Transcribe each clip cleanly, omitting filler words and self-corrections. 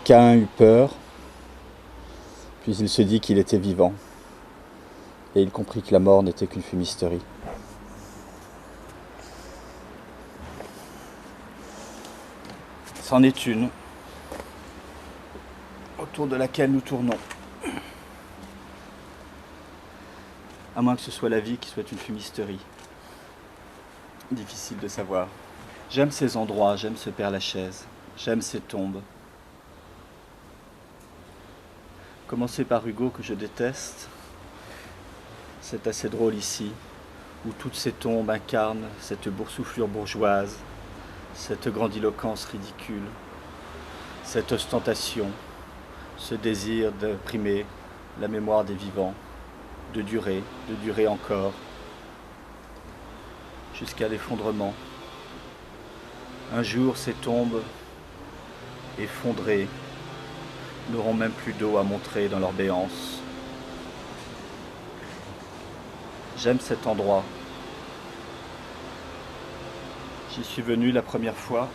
Caïn eut peur, puis il se dit qu'il était vivant, et il comprit que la mort n'était qu'une fumisterie. C'en est une, autour de laquelle nous tournons. À moins que ce soit la vie qui soit une fumisterie. Difficile de savoir. J'aime ces endroits, j'aime ce Père-Lachaise, j'aime ces tombes. Commencer par Hugo que je déteste, c'est assez drôle ici, où toutes ces tombes incarnent cette boursouflure bourgeoise, cette grandiloquence ridicule, cette ostentation, ce désir d'imprimer la mémoire des vivants, de durer encore, jusqu'à l'effondrement. Un jour, ces tombes effondrées n'auront même plus d'eau à montrer dans leur béance. J'aime cet endroit. J'y suis venu la première fois.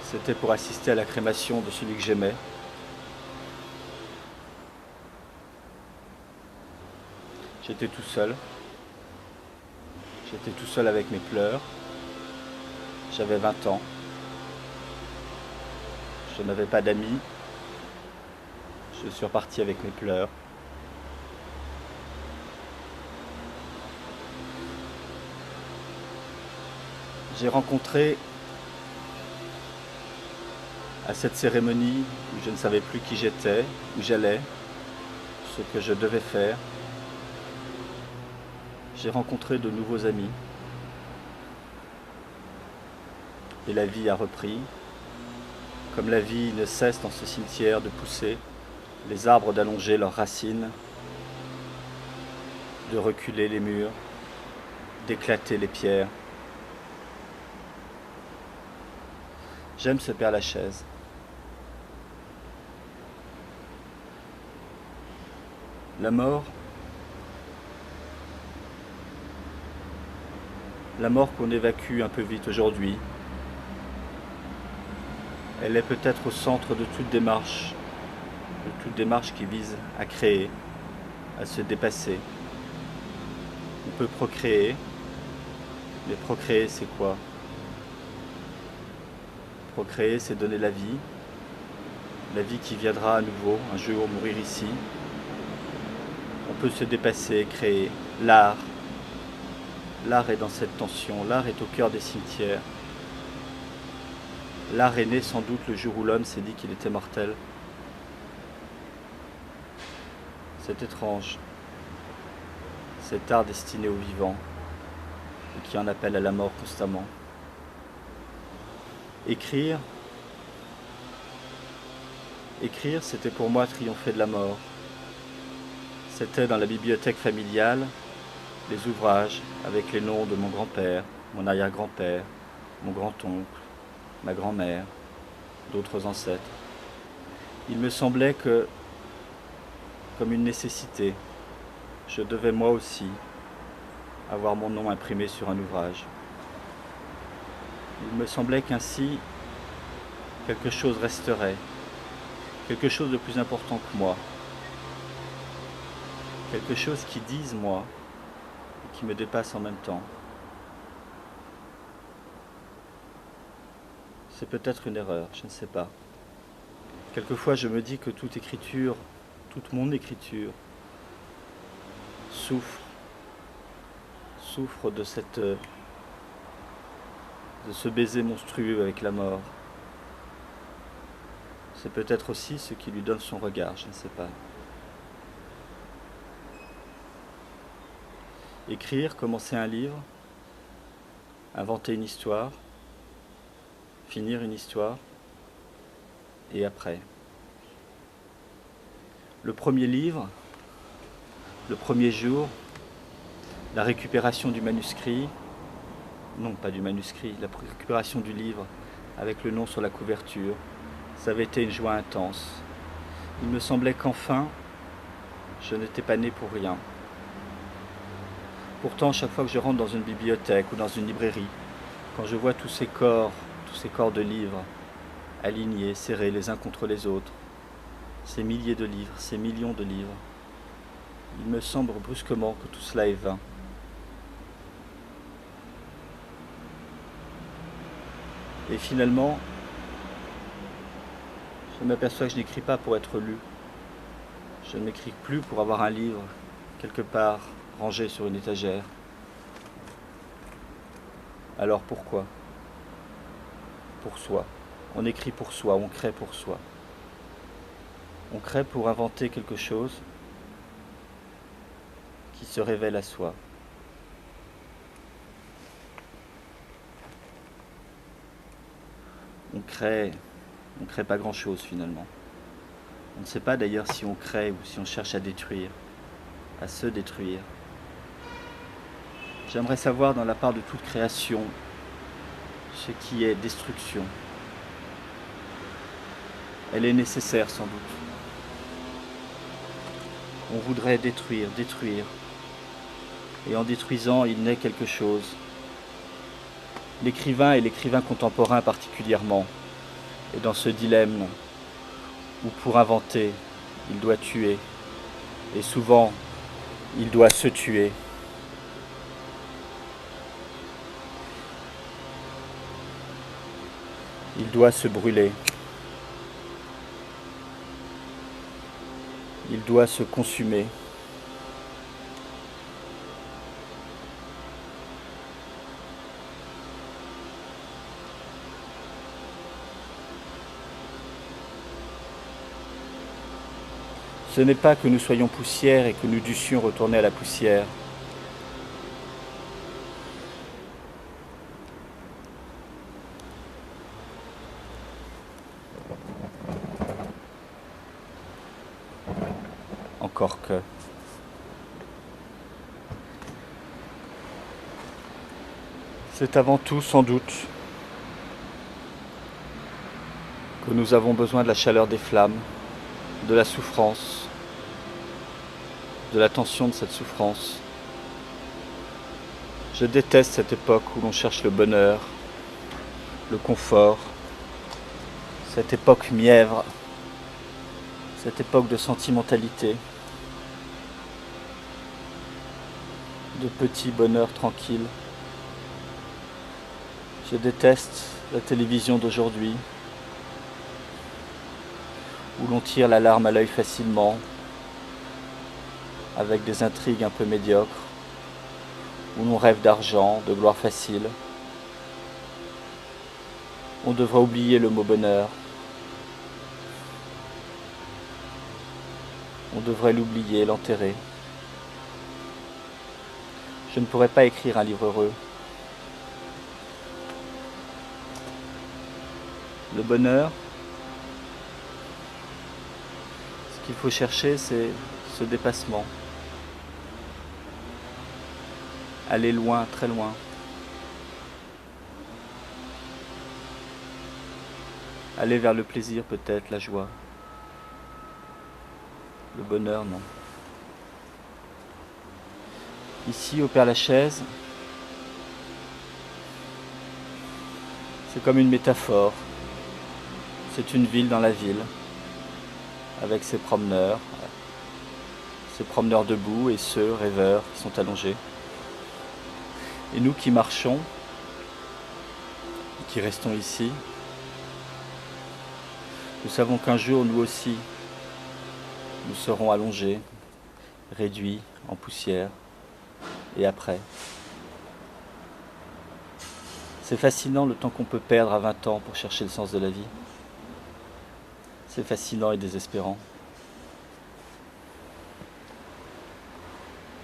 C'était pour assister à la crémation de celui que j'aimais. J'étais tout seul. J'étais tout seul avec mes pleurs. J'avais 20 ans. Je n'avais pas d'amis. Je suis reparti avec mes pleurs. J'ai rencontré à cette cérémonie où je ne savais plus qui j'étais, où j'allais, ce que je devais faire. J'ai rencontré de nouveaux amis. Et la vie a repris. Comme la vie ne cesse dans ce cimetière de pousser, les arbres d'allonger leurs racines, de reculer les murs, d'éclater les pierres. J'aime ce Père-Lachaise. La mort qu'on évacue un peu vite aujourd'hui, elle est peut-être au centre de toute démarche qui vise à créer, à se dépasser. On peut procréer, mais procréer c'est quoi? Procréer c'est donner la vie qui viendra à nouveau un jour mourir ici. On peut se dépasser, créer. L'art est dans cette tension, l'art est au cœur des cimetières. L'art est né sans doute le jour où l'homme s'est dit qu'il était mortel. C'est étrange, cet art destiné aux vivants et qui en appelle à la mort constamment. Écrire, c'était pour moi triompher de la mort. C'était dans la bibliothèque familiale, les ouvrages avec les noms de mon grand-père, mon arrière-grand-père, mon grand-oncle, ma grand-mère, d'autres ancêtres. Il me semblait que, comme une nécessité, je devais moi aussi avoir mon nom imprimé sur un ouvrage. Il me semblait qu'ainsi, quelque chose resterait, quelque chose de plus important que moi, quelque chose qui dise moi et qui me dépasse en même temps. C'est peut-être une erreur, je ne sais pas. Quelquefois je me dis que toute écriture, toute mon écriture, souffre de ce baiser monstrueux avec la mort. C'est peut-être aussi ce qui lui donne son regard, je ne sais pas. Écrire, commencer un livre, inventer une histoire, finir une histoire, et après. Le premier livre, le premier jour, la récupération du manuscrit, non pas du manuscrit, la récupération du livre avec le nom sur la couverture, ça avait été une joie intense. Il me semblait qu'enfin, je n'étais pas né pour rien. Pourtant, chaque fois que je rentre dans une bibliothèque ou dans une librairie, quand je vois tous ces corps de livres, alignés, serrés les uns contre les autres. Ces milliers de livres, ces millions de livres. Il me semble brusquement que tout cela est vain. Et finalement, je m'aperçois que je n'écris pas pour être lu. Je ne m'écris plus pour avoir un livre quelque part rangé sur une étagère. Alors pourquoi? Pour soi. On écrit pour soi, on crée pour soi. On crée pour inventer quelque chose qui se révèle à soi. On crée pas grand-chose finalement. On ne sait pas d'ailleurs si on crée ou si on cherche à détruire, à se détruire. J'aimerais savoir dans la part de toute création ce qui est destruction. Elle est nécessaire sans doute. On voudrait détruire, et en détruisant il naît quelque chose. L'écrivain et l'écrivain contemporain particulièrement est dans ce dilemme où pour inventer, il doit tuer, et souvent, il doit se tuer. Il doit se brûler. Il doit se consumer. Ce n'est pas que nous soyons poussière et que nous dussions retourner à la poussière. Encore que. C'est avant tout, sans doute, que nous avons besoin de la chaleur des flammes, de la souffrance, de la tension de cette souffrance. Je déteste cette époque où l'on cherche le bonheur, le confort, cette époque mièvre, cette époque de sentimentalité, de petits bonheurs tranquilles. Je déteste la télévision d'aujourd'hui, où l'on tire la larme à l'œil facilement, avec des intrigues un peu médiocres, où l'on rêve d'argent, de gloire facile. On devrait oublier le mot bonheur. On devrait l'oublier, l'enterrer. Je ne pourrais pas écrire un livre heureux. Le bonheur, ce qu'il faut chercher, c'est ce dépassement. Aller loin, très loin. Aller vers le plaisir peut-être, la joie. Le bonheur, non. Ici, au Père-Lachaise, c'est comme une métaphore. C'est une ville dans la ville, avec ses promeneurs debout et ceux, rêveurs, qui sont allongés. Et nous qui marchons, qui restons ici, nous savons qu'un jour, nous aussi, nous serons allongés, réduits en poussière, et après. C'est fascinant le temps qu'on peut perdre à 20 ans pour chercher le sens de la vie. C'est fascinant et désespérant.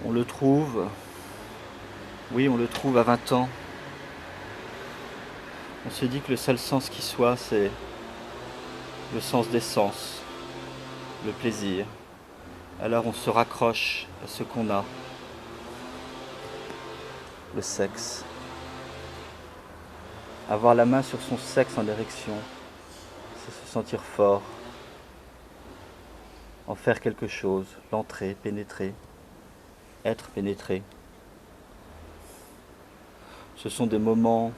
On le trouve, oui, on le trouve à 20 ans. On se dit que le seul sens qui soit, c'est le sens des sens, le plaisir. Alors on se raccroche à ce qu'on a, le sexe. Avoir la main sur son sexe en érection, c'est se sentir fort, en faire quelque chose, l'entrer, pénétrer, être pénétré. Ce sont des moments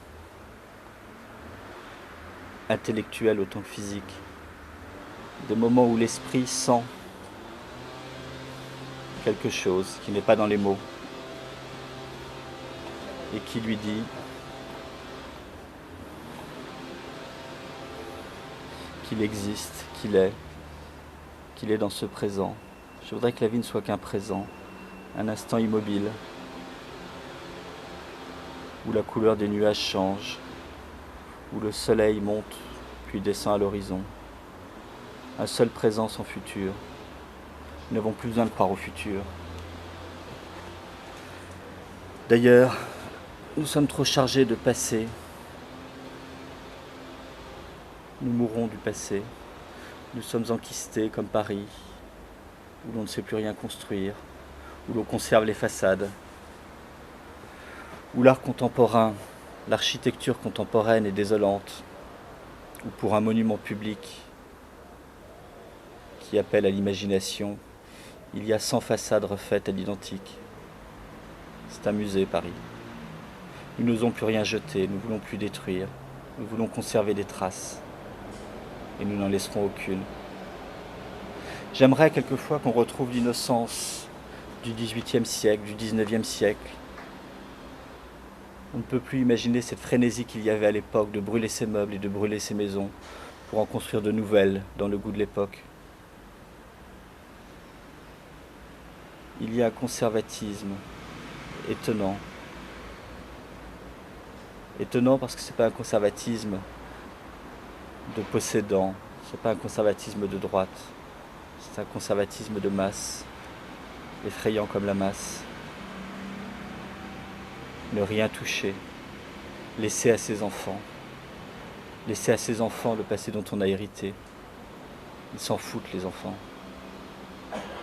intellectuels autant que physiques, des moments où l'esprit sent quelque chose qui n'est pas dans les mots et qui lui dit qu'il existe, qu'il est dans ce présent. Je voudrais que la vie ne soit qu'un présent, un instant immobile, où la couleur des nuages change, où le soleil monte puis descend à l'horizon. Un seul présent sans futur. Nous n'avons plus besoin de croire au futur. D'ailleurs, nous sommes trop chargés de passé. Nous mourrons du passé. Nous sommes enquistés comme Paris, où l'on ne sait plus rien construire, où l'on conserve les façades, où l'art contemporain, l'architecture contemporaine est désolante, ou pour un monument public qui appelle à l'imagination, il y a 100 façades refaites à l'identique. C'est un musée, Paris. Nous n'osons plus rien jeter, nous ne voulons plus détruire, nous voulons conserver des traces, et nous n'en laisserons aucune. J'aimerais quelquefois qu'on retrouve l'innocence du XVIIIe siècle, du XIXe siècle. On ne peut plus imaginer cette frénésie qu'il y avait à l'époque de brûler ses meubles et de brûler ses maisons pour en construire de nouvelles dans le goût de l'époque. Il y a un conservatisme étonnant. Étonnant parce que ce n'est pas un conservatisme de possédant, ce n'est pas un conservatisme de droite, c'est un conservatisme de masse, effrayant comme la masse. Ne rien toucher, laisser à ses enfants le passé dont on a hérité. Ils s'en foutent, les enfants.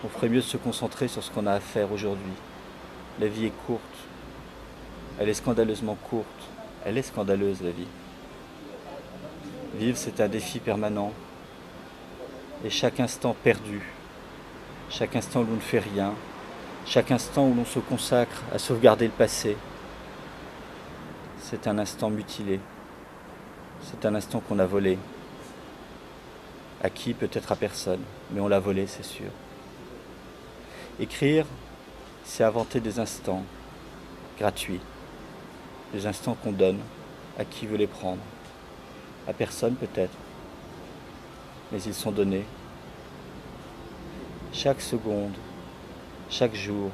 On ferait mieux de se concentrer sur ce qu'on a à faire aujourd'hui. La vie est courte, elle est scandaleusement courte, elle est scandaleuse la vie. Vivre, c'est un défi permanent, et chaque instant perdu, chaque instant où l'on ne fait rien, chaque instant où l'on se consacre à sauvegarder le passé, c'est un instant mutilé, c'est un instant qu'on a volé. À qui? Peut-être à personne, mais on l'a volé, c'est sûr. Écrire, c'est inventer des instants gratuits, des instants qu'on donne à qui veut les prendre. À personne peut-être, mais ils sont donnés. Chaque seconde, chaque jour,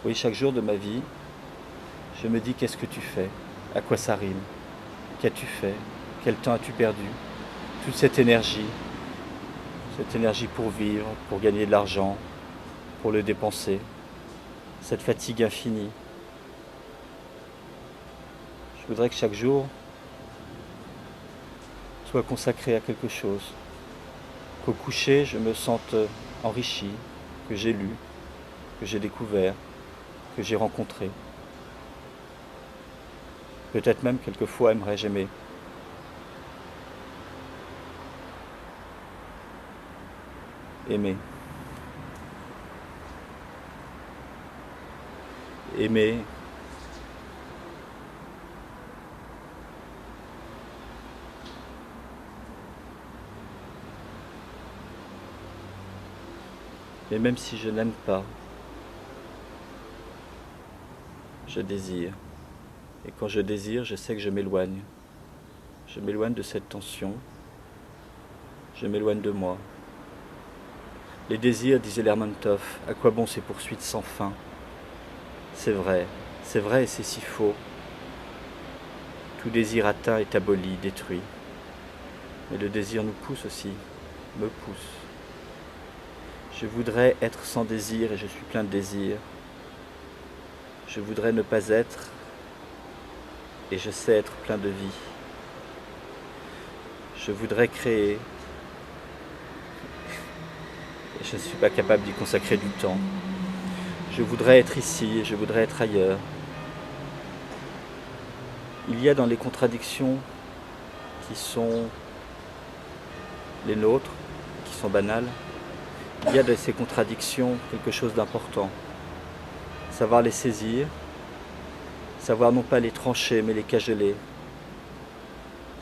oui, chaque jour de ma vie, je me dis qu'est-ce que tu fais, à quoi ça rime, qu'as-tu fait, quel temps as-tu perdu, toute cette énergie pour vivre, pour gagner de l'argent, pour le dépenser, cette fatigue infinie. Je voudrais que chaque jour soit consacré à quelque chose, qu'au coucher je me sente enrichi, que j'ai lu, que j'ai découvert, que j'ai rencontré. Peut-être même quelquefois aimerais-je aimer. Aimer. Aimer. Mais même si je n'aime pas, je désire. Et quand je désire, je sais que je m'éloigne. Je m'éloigne de cette tension. Je m'éloigne de moi. Les désirs, disait Lermontov, à quoi bon ces poursuites sans fin? C'est vrai et c'est si faux. Tout désir atteint est aboli, détruit. Mais le désir nous pousse aussi, me pousse. Je voudrais être sans désir et je suis plein de désir. Je voudrais ne pas être et je sais être plein de vie. Je voudrais créer et je ne suis pas capable d'y consacrer du temps. Je voudrais être ici et je voudrais être ailleurs. Il y a dans les contradictions qui sont les nôtres, qui sont banales, il y a de ces contradictions quelque chose d'important. Savoir les saisir, savoir non pas les trancher mais les cajoler.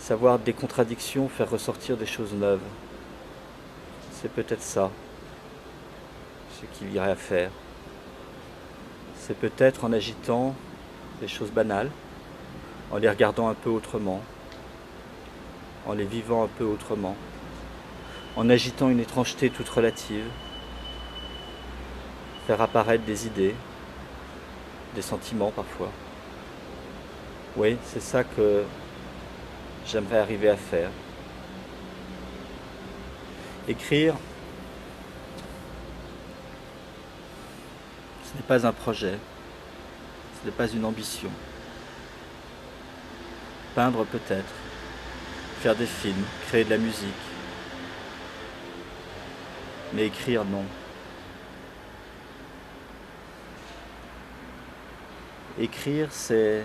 Savoir des contradictions, faire ressortir des choses neuves. C'est peut-être ça, ce qu'il y a à faire. C'est peut-être en agitant des choses banales, en les regardant un peu autrement, en les vivant un peu autrement, en agitant une étrangeté toute relative, faire apparaître des idées, des sentiments parfois. Oui, c'est ça que j'aimerais arriver à faire. Écrire, ce n'est pas un projet, ce n'est pas une ambition. Peindre peut-être, faire des films, créer de la musique. Mais écrire, non. Écrire, c'est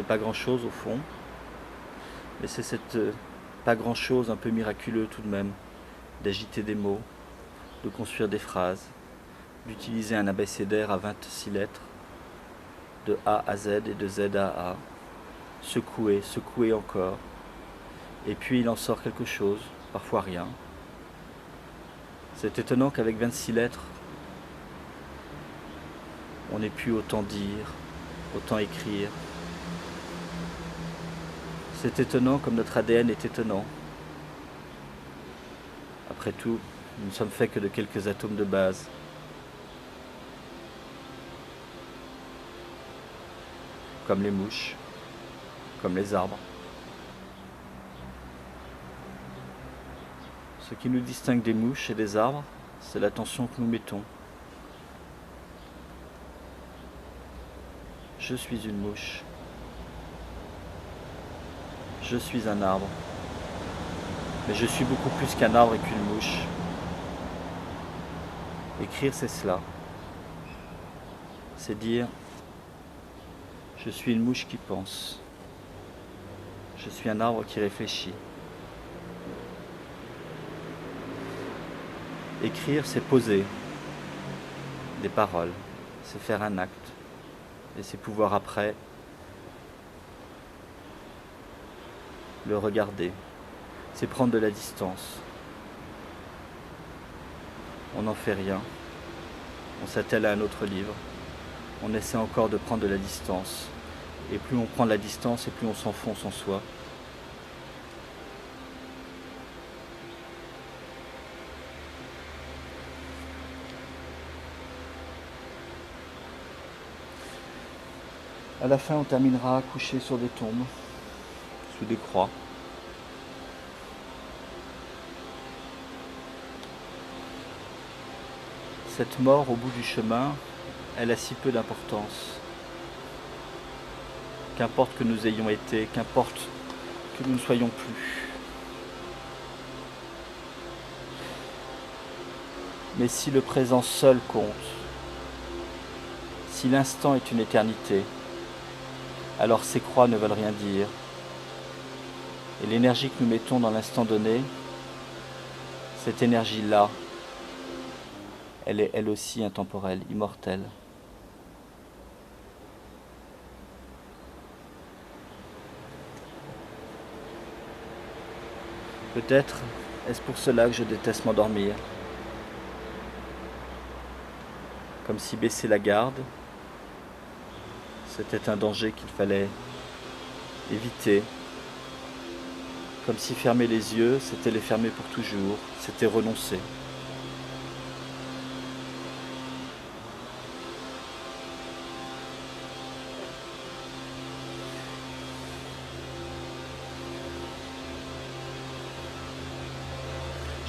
pas grand-chose au fond, mais c'est cette pas grand-chose un peu miraculeux tout de même, d'agiter des mots, de construire des phrases, d'utiliser un abécédaire à 26 lettres, de A à Z et de Z à A, secouer, secouer encore, et puis il en sort quelque chose, parfois rien. C'est étonnant qu'avec 26 lettres, on ait pu autant dire, autant écrire. C'est étonnant comme notre ADN est étonnant. Après tout, nous ne sommes faits que de quelques atomes de base. Comme les mouches, comme les arbres. Ce qui nous distingue des mouches et des arbres, c'est l'attention que nous mettons. Je suis une mouche. Je suis un arbre. Mais je suis beaucoup plus qu'un arbre et qu'une mouche. Écrire, c'est cela. C'est dire, je suis une mouche qui pense. Je suis un arbre qui réfléchit. Écrire, c'est poser des paroles, c'est faire un acte. Et c'est pouvoir après le regarder. C'est prendre de la distance. On n'en fait rien. On s'attelle à un autre livre. On essaie encore de prendre de la distance. Et plus on prend de la distance, et plus on s'enfonce en soi. À la fin, on terminera couché sur des tombes, sous des croix. Cette mort au bout du chemin, elle a si peu d'importance. Qu'importe que nous ayons été, qu'importe que nous ne soyons plus. Mais si le présent seul compte, si l'instant est une éternité, alors ces croix ne veulent rien dire. Et l'énergie que nous mettons dans l'instant donné, cette énergie-là, elle est elle aussi intemporelle, immortelle. Peut-être est-ce pour cela que je déteste m'endormir. Comme si baisser la garde, c'était un danger qu'il fallait éviter. Comme si fermer les yeux, c'était les fermer pour toujours, c'était renoncer.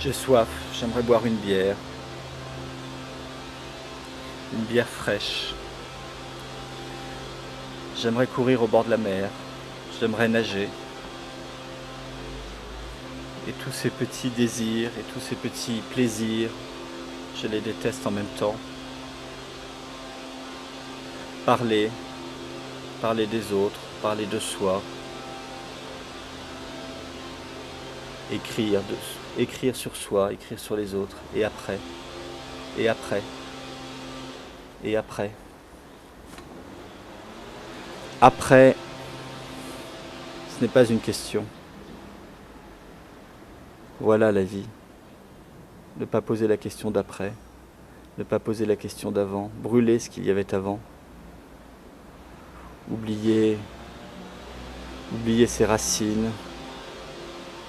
J'ai soif, j'aimerais boire une bière fraîche. J'aimerais courir au bord de la mer, j'aimerais nager. Et tous ces petits désirs et tous ces petits plaisirs, je les déteste en même temps. Parler des autres, parler de soi. Écrire sur soi, écrire sur les autres, et après, et après, et après. Après, Ce n'est pas une question. Voilà la vie. Ne pas poser la question d'après, ne pas poser la question d'avant, brûler ce qu'il y avait avant. Oublier ses racines,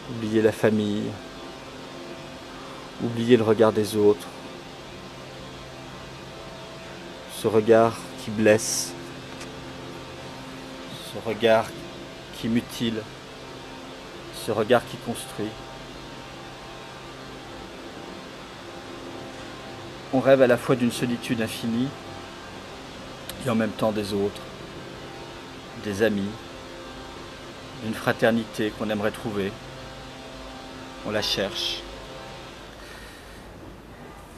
oublier la famille, oublier le regard des autres, ce regard qui blesse, ce regard qui mutile, ce regard qui construit. On rêve à la fois d'une solitude infinie et en même temps des autres, des amis, d'une fraternité qu'on aimerait trouver. On la cherche.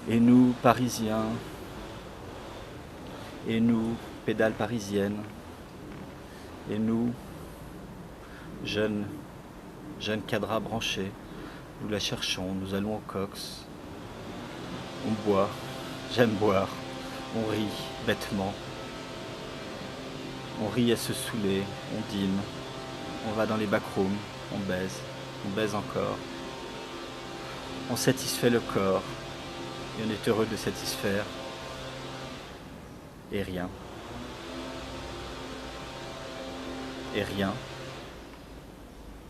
Et nous, Parisiens, et nous, pédales parisiennes, et nous, jeunes cadras branchés, nous la cherchons, nous allons au Cox. On boit, j'aime boire, on rit bêtement. On rit à se saouler, on dîne, on va dans les backrooms, on baise encore. On satisfait le corps, et on est heureux de satisfaire. Et rien. Et rien.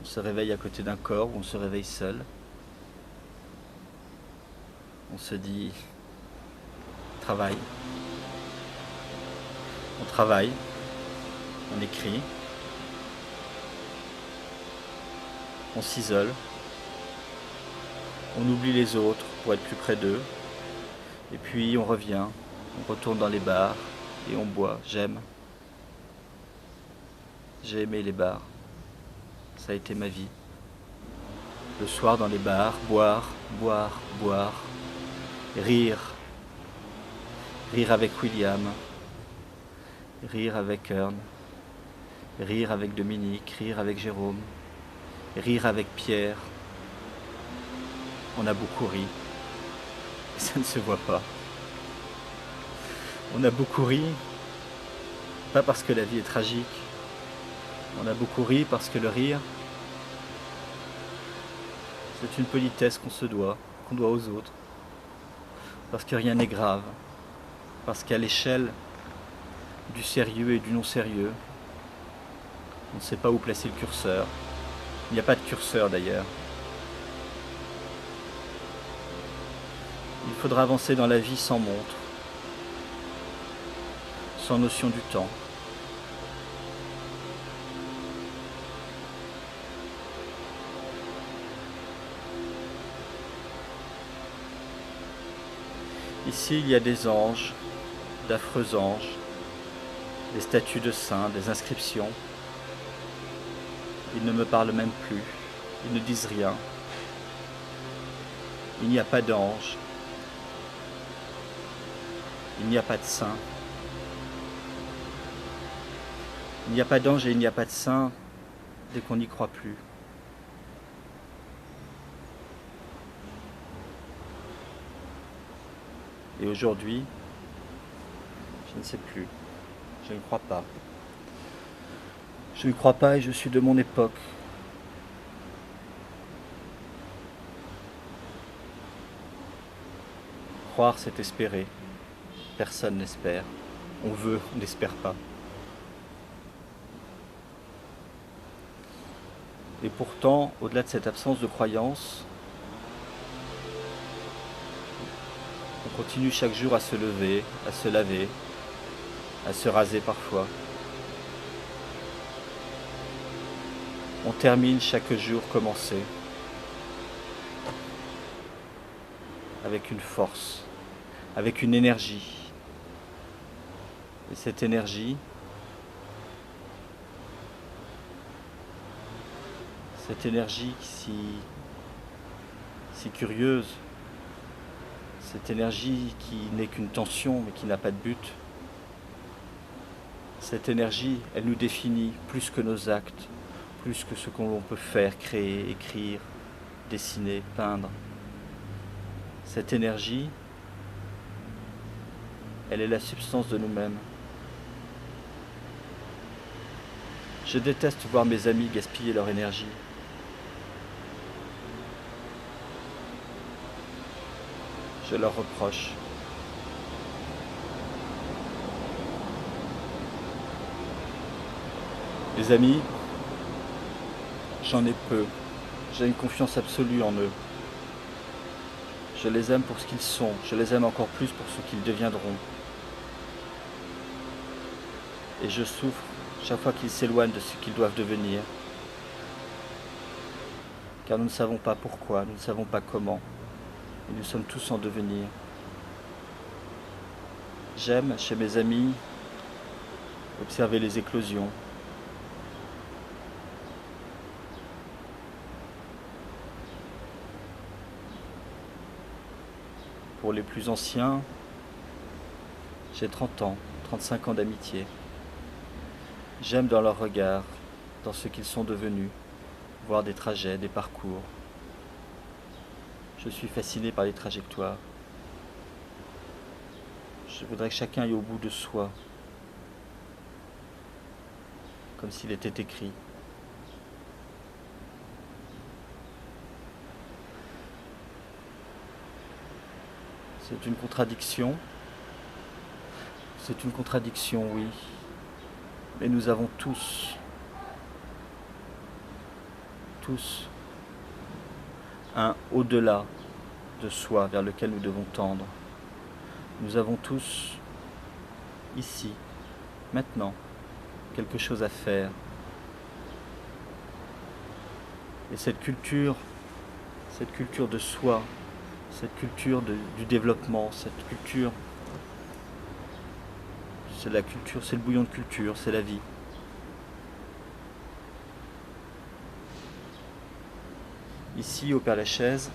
On se réveille à côté d'un corps ou on se réveille seul. On se dit, travaille. On travaille, on écrit, on s'isole, on oublie les autres pour être plus près d'eux, et puis on revient, on retourne dans les bars et on boit. J'ai aimé les bars, ça a été ma vie. Le soir dans les bars, boire, rire avec William, rire avec Ern, rire avec Dominique, rire avec Jérôme, rire avec Pierre. On a beaucoup ri, et ça ne se voit pas. On a beaucoup ri, pas parce que la vie est tragique, on a beaucoup ri parce que le rire, c'est une politesse qu'on doit aux autres. Parce que rien n'est grave, parce qu'à l'échelle du sérieux et du non-sérieux, on ne sait pas où placer le curseur. Il n'y a pas de curseur d'ailleurs. Il faudra avancer dans la vie sans montre, sans notion du temps. Ici, il y a des anges, d'affreux anges, des statues de saints, des inscriptions. Ils ne me parlent même plus, ils ne disent rien. Il n'y a pas d'ange, il n'y a pas de saint. Il n'y a pas d'ange et il n'y a pas de saint dès qu'on n'y croit plus. Et aujourd'hui, je ne sais plus, je ne crois pas. Je ne crois pas et je suis de mon époque. Croire, c'est espérer. Personne n'espère. On veut, on n'espère pas. Et pourtant, au-delà de cette absence de croyance, on continue chaque jour à se lever, à se laver, à se raser parfois. On termine chaque jour commencé avec une force, avec une énergie. Et cette énergie, si curieuse, cette énergie qui n'est qu'une tension mais qui n'a pas de but, cette énergie, elle nous définit plus que nos actes, plus que ce qu'on peut faire, créer, écrire, dessiner, peindre. Cette énergie, elle est la substance de nous-mêmes. Je déteste voir mes amis gaspiller leur énergie. Je leur reproche. Les amis, j'en ai peu. J'ai une confiance absolue en eux. Je les aime pour ce qu'ils sont. Je les aime encore plus pour ce qu'ils deviendront. Et je souffre chaque fois qu'ils s'éloignent de ce qu'ils doivent devenir. Car nous ne savons pas pourquoi, nous ne savons pas comment. Et nous sommes tous en devenir. J'aime, chez mes amis, observer les éclosions. Pour les plus anciens, j'ai 30 ans, 35 ans d'amitié. J'aime dans leur regard, dans ce qu'ils sont devenus, voir des trajets, des parcours. Je suis fasciné par les trajectoires. Je voudrais que chacun aille au bout de soi, comme s'il était écrit. C'est une contradiction. C'est une contradiction, oui. Mais nous avons tous un au-delà de soi vers lequel nous devons tendre. Nous avons tous, ici, maintenant, quelque chose à faire. Et cette culture de soi, cette culture du développement, cette culture, c'est la culture, c'est le bouillon de culture, c'est la vie. Ici, au Père-Lachaise,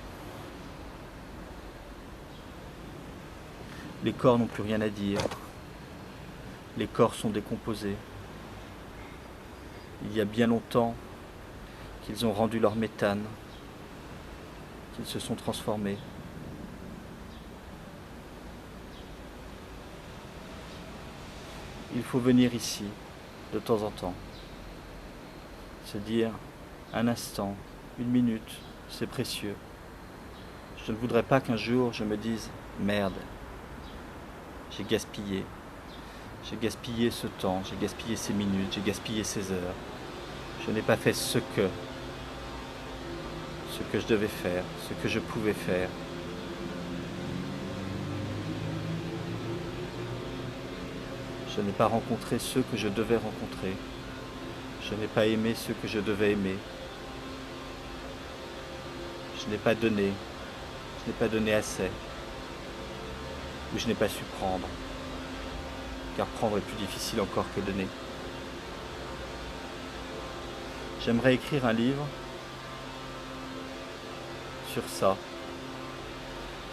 les corps n'ont plus rien à dire. Les corps sont décomposés. Il y a bien longtemps qu'ils ont rendu leur méthane, qu'ils se sont transformés. Il faut venir ici, de temps en temps, se dire un instant, une minute, c'est précieux. Je ne voudrais pas qu'un jour je me dise « Merde, j'ai gaspillé ce temps, j'ai gaspillé ces minutes, j'ai gaspillé ces heures. Je n'ai pas fait ce que je devais faire, ce que je pouvais faire. » Je n'ai pas rencontré ceux que je devais rencontrer. Je n'ai pas aimé ceux que je devais aimer. Je n'ai pas donné assez. Ou je n'ai pas su prendre. Car prendre est plus difficile encore que donner. J'aimerais écrire un livre sur ça,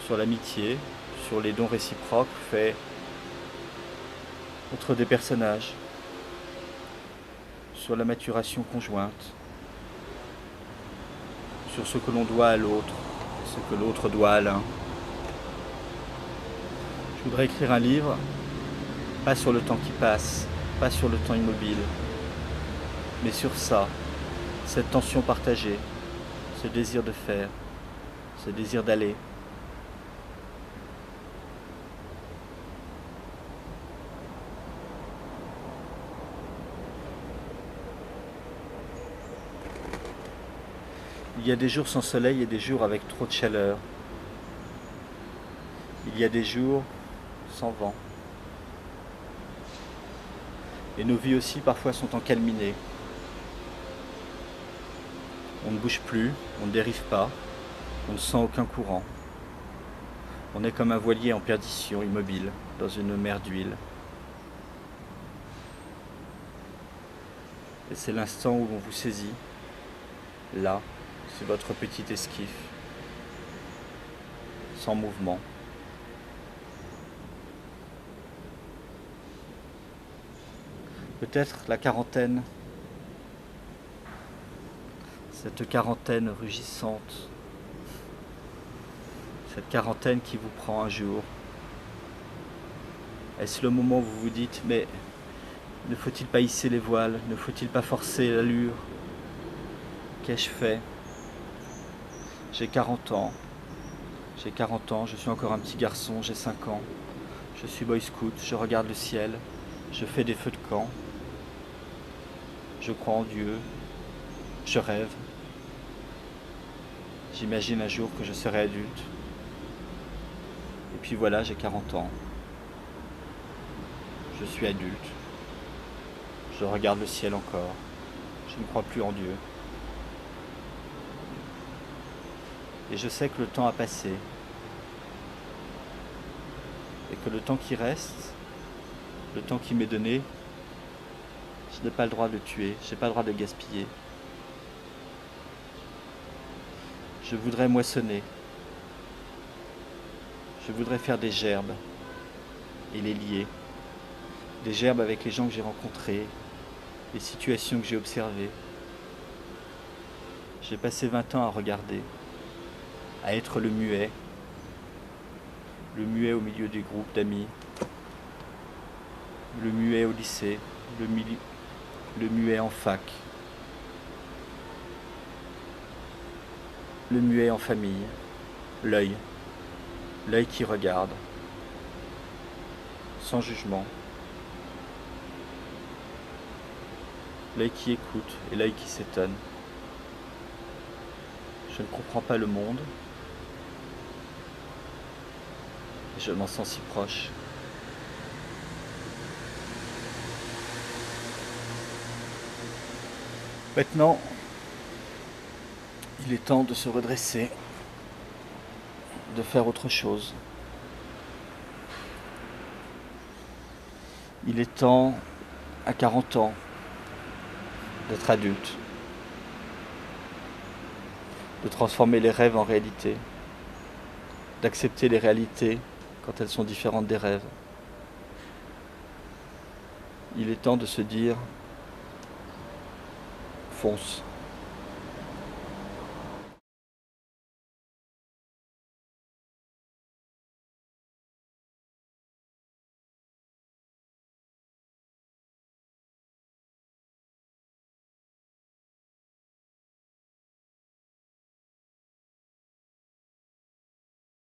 sur l'amitié, sur les dons réciproques faits entre des personnages, sur la maturation conjointe, sur ce que l'on doit à l'autre, ce que l'autre doit à l'un. Je voudrais écrire un livre, pas sur le temps qui passe, pas sur le temps immobile, mais sur ça, cette tension partagée, ce désir de faire, ce désir d'aller. Il y a des jours sans soleil et des jours avec trop de chaleur. Il y a des jours sans vent. Et nos vies aussi parfois sont encalminées. On ne bouge plus, on ne dérive pas, on ne sent aucun courant. On est comme un voilier en perdition, immobile, dans une mer d'huile. Et c'est l'instant où on vous saisit, là, c'est votre petite esquif, sans mouvement. Peut-être la quarantaine, cette quarantaine rugissante, cette quarantaine qui vous prend un jour. Est-ce le moment où vous vous dites, mais Ne faut-il pas hisser les voiles? Ne faut-il pas forcer l'allure? Qu'ai-je fait? J'ai 40 ans. J'ai 40 ans, je suis encore un petit garçon, j'ai 5 ans. Je suis boy scout, je regarde le ciel, je fais des feux de camp. Je crois en Dieu, je rêve. J'imagine un jour que je serai adulte. Et puis voilà, j'ai 40 ans. Je suis adulte. Je regarde le ciel encore. Je ne crois plus en Dieu. Et je sais que le temps a passé. Et que le temps qui reste, le temps qui m'est donné, je n'ai pas le droit de le tuer, je n'ai pas le droit de le gaspiller. Je voudrais moissonner. Je voudrais faire des gerbes et les lier. Des gerbes avec les gens que j'ai rencontrés, les situations que j'ai observées. J'ai passé 20 ans à regarder, à être le muet au milieu du groupe d'amis, le muet au lycée, le muet en fac, le muet en famille, l'œil qui regarde, sans jugement, l'œil qui écoute et l'œil qui s'étonne. Je ne comprends pas le monde, et je m'en sens si proche. Maintenant, il est temps de se redresser, de faire autre chose. Il est temps, à 40 ans, d'être adulte, de transformer les rêves en réalité, d'accepter les réalités quand elles sont différentes des rêves. Il est temps de se dire, fonce.